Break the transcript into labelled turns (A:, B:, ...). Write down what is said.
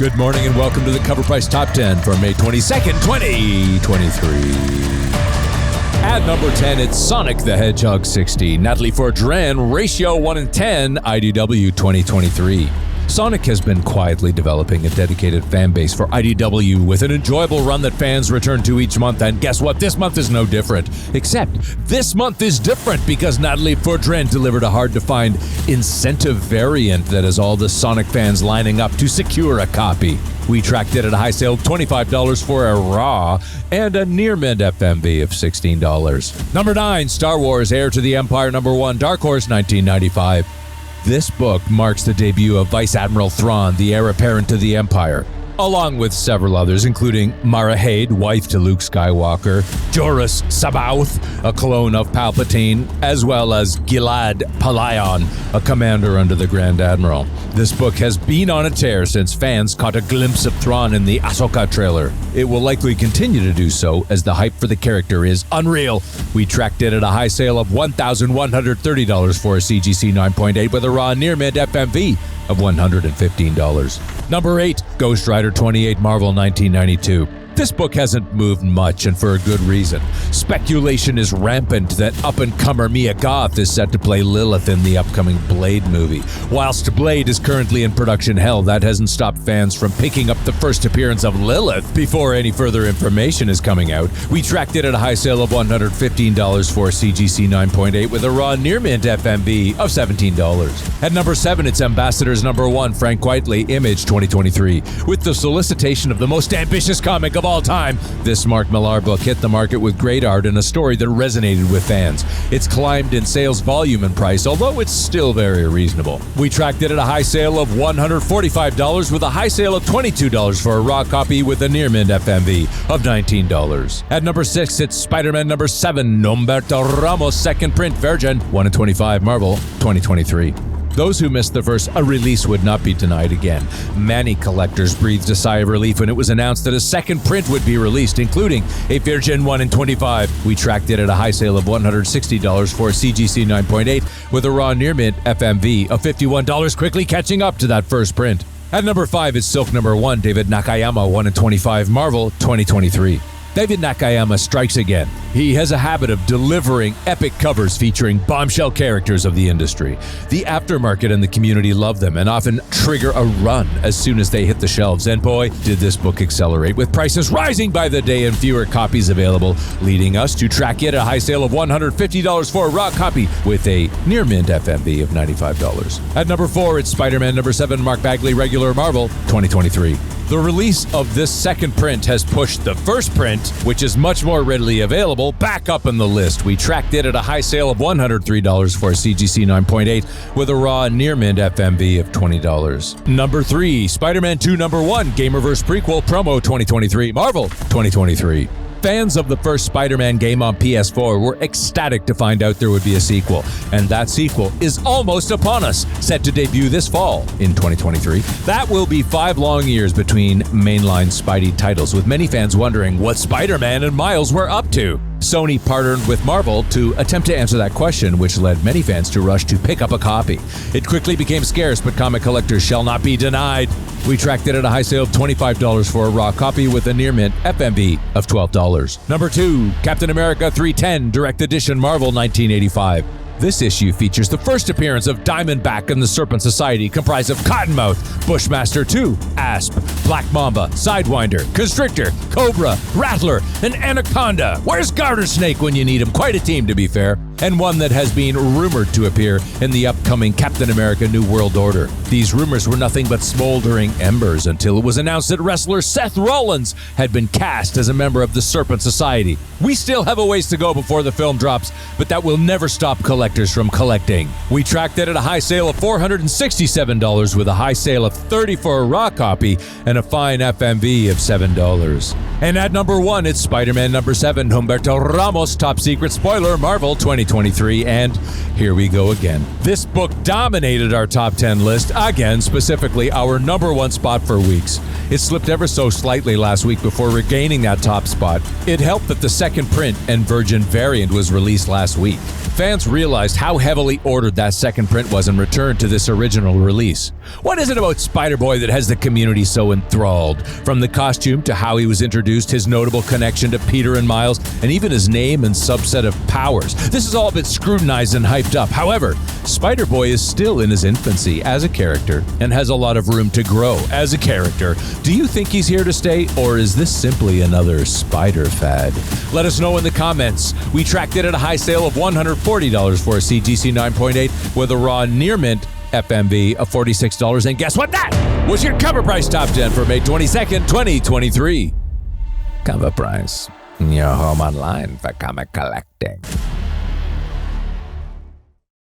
A: Good morning and welcome to the Cover Price Top 10 for May 22nd, 2023. At number 10, it's Sonic the Hedgehog 60, Natalie Fortran, Ratio 1 in 10, IDW 2023. Sonic has been quietly developing a dedicated fan base for IDW with an enjoyable run that fans return to each month, and guess what? This month is no different. Except, this month is different because Natalie Fortran delivered a hard-to-find incentive variant that has all the Sonic fans lining up to secure a copy. We tracked it at a high sale of $25 for a raw and a near-mint FMV of $16. Number 9, Star Wars Heir to the Empire #1, Dark Horse 1995. This book marks the debut of Vice Admiral Thrawn, the heir apparent to the Empire, along with several others, including Mara Jade, wife to Luke Skywalker, Joruus C'baoth, a clone of Palpatine, as well as Gilad Pellaeon, a commander under the Grand Admiral. This book has been on a tear since fans caught a glimpse of Thrawn in the Ahsoka trailer. It will likely continue to do so as the hype for the character is unreal. We tracked it at a high sale of $1,130 for a CGC 9.8 with a raw near-mint FMV of $115. Number 8, Ghost Rider 28 Marvel 1992. This book hasn't moved much, and for a good reason. Speculation is rampant that up-and-comer Mia Goth is set to play Lilith in the upcoming Blade movie. Whilst Blade is currently in production hell, that hasn't stopped fans from picking up the first appearance of Lilith before any further information is coming out. We tracked it at a high sale of $115 for CGC 9.8 with a raw near-mint FMV of $17. At number 7, it's Ambassadors #1, Frank Whiteley, Image 2023. With the solicitation of the most ambitious comic of all time, this Mark Millar book hit the market with great art and a story that resonated with fans. It's climbed in sales volume and price, although it's still very reasonable. We tracked it at a high sale of $145 with a high sale of $22 for a raw copy with a near-mint FMV of $19. At number 6, it's Spider-Man #7, Humberto Ramos, second print, Virgin 1 in 25, Marvel 2023. Those who missed the first, a release would not be denied again. Many collectors breathed a sigh of relief when it was announced that a second print would be released, including a Virgin 1 in 25. We tracked it at a high sale of $160 for a CGC 9.8 with a raw near-mint FMV of $51, quickly catching up to that first print. At number 5 is Silk #1, David Nakayama 1 in 25, Marvel 2023. David Nakayama strikes again. He has a habit of delivering epic covers featuring bombshell characters of the industry. The aftermarket and the community love them and often trigger a run as soon as they hit the shelves. And boy, did this book accelerate, with prices rising by the day and fewer copies available, leading us to track it at a high sale of $150 for a raw copy with a near-mint FMV of $95. At number 4, it's Spider-Man #7, Mark Bagley, regular, Marvel 2023. The release of this second print has pushed the first print, which is much more readily available, back up in the list. We tracked it at a high sale of $103 for a CGC 9.8 with a raw near-mint FMV of $20. Number 3, Spider-Man 2 #1, Gamerverse prequel, promo 2023, Marvel 2023. Fans of the first Spider-Man game on PS4 were ecstatic to find out there would be a sequel, and that sequel is almost upon us, set to debut this fall in 2023. That will be 5 long years between mainline Spidey titles, with many fans wondering what Spider-Man and Miles were up to. Sony partnered with Marvel to attempt to answer that question, which led many fans to rush to pick up a copy. It quickly became scarce, but comic collectors shall not be denied. We tracked it at a high sale of $25 for a raw copy with a near-mint FMV of $12. Number 2, Captain America 310, Direct Edition, Marvel 1985. This issue features the first appearance of Diamondback and the Serpent Society, comprised of Cottonmouth, Bushmaster 2, Asp, Black Mamba, Sidewinder, Constrictor, Cobra, Rattler, and Anaconda. Where's Garter Snake when you need him? Quite a team, to be fair. And one that has been rumored to appear in the upcoming Captain America New World Order. These rumors were nothing but smoldering embers until it was announced that wrestler Seth Rollins had been cast as a member of the Serpent Society. We still have a ways to go before the film drops, but that will never stop collectors from collecting. We tracked it at a high sale of $467 with a high sale of $30 for a raw copy and a fine FMV of $7. And at number 1, it's Spider-Man number 7, Humberto Ramos' top secret spoiler, Marvel 2023. And here we go again. This book dominated our top 10 list again, specifically our number 1 spot for weeks. It slipped ever so slightly last week before regaining that top spot. It helped that the second print and Virgin variant was released last week. Fans realized how heavily ordered that second print was and returned to this original release. What is it about Spider-Boy that has the community so enthralled? From the costume to how he was introduced, his notable connection to Peter and Miles, and even his name and subset of powers. This has all been scrutinized and hyped up. However, Spider-Boy is still in his infancy as a character and has a lot of room to grow as a character. Do you think he's here to stay, or is this simply another spider fad? Let us know in the comments. We tracked it at a high sale of $140 for a CGC 9.8 with a raw near mint FMV of $46. And guess what? That was your cover price top 10 for May 22nd, 2023. Cover price, your home online for comic collecting.